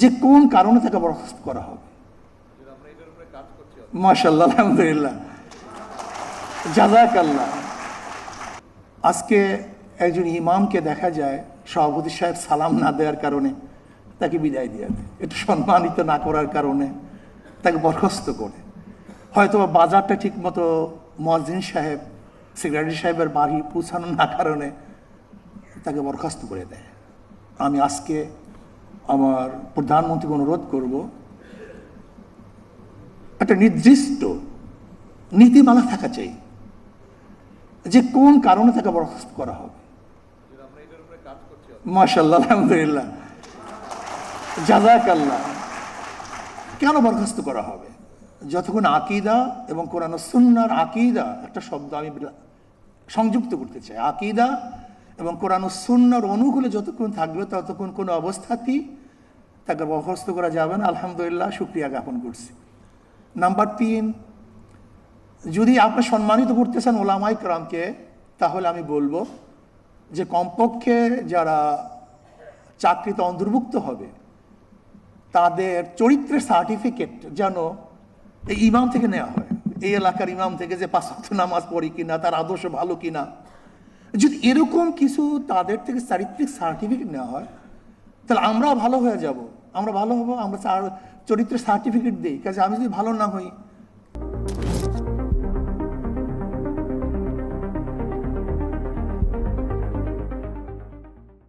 যে কোন কারণে তাকে বরখাস্ত করা হবে। মাশাআল্লাহ, আলহামদুলিল্লাহ, জাযাকাল্লাহ। আজকে একজন ইমামকে দেখা যায় সভাপতি সাহেব সালাম না দেওয়ার কারণে তাকে বিদায় দিয়ে দেয়, একটু সম্মানিত না করার কারণে তাকে বরখাস্ত করে। হয়তো বাজারটা ঠিক মতো মুয়াজ্জিন সাহেব, সেক্রেটারি সাহেবের বাড়ি পৌঁছানো না কারণে তাকে বরখাস্ত করে দেয়। আমি আজকে আমার প্রধানমন্ত্রীকে অনুরোধ করব, একটা নির্দিষ্ট নীতিমালা থাকা চাই যে কোন কারণে তাকে বরখাস্ত করা হবে। মাশাআল্লাহ, আলহামদুলিল্লাহ, জাযাকাল্লাহ। কেন বরখাস্ত করা হবে? যতক্ষণ আকীদা এবং কোরআন ও সুন্নাহর আকীদা, একটা শব্দ আমি সংযুক্ত করতে চাই, আকীদা এবং কোরআন ও সুন্নাহর অনুকূলে যতক্ষণ থাকবে ততক্ষণ কোনো অবস্থাতেই তাকে বরখাস্ত করা যাবে না। আলহামদুলিল্লাহ, শুকরিয়া জ্ঞাপন করছি। নাম্বার 3, যদি আপনি সম্মানিত করতে চান ওলামায়ে কেরামকে, তাহলে আমি বলবো যে কমপক্ষে যারা চাকরিতে অন্তর্ভুক্ত হবে তাদের চরিত্রের সার্টিফিকেট যেন এই ইমাম থেকে নেওয়া হয়, এই এলাকার ইমাম থেকে, যে 5 ওয়াক্ত নামাজ পড়ি কিনা, তার আদর্শ ভালো কিনা। যদি এরকম কিছু তাদের থেকে চারিত্রিক সার্টিফিকেট নেওয়া হয় তাহলে আমরাও ভালো হয়ে যাব, আমরা ভালো হবো, আমরা চরিত্রের সার্টিফিকেট দিই। কাজে আমি যদি ভালো না হই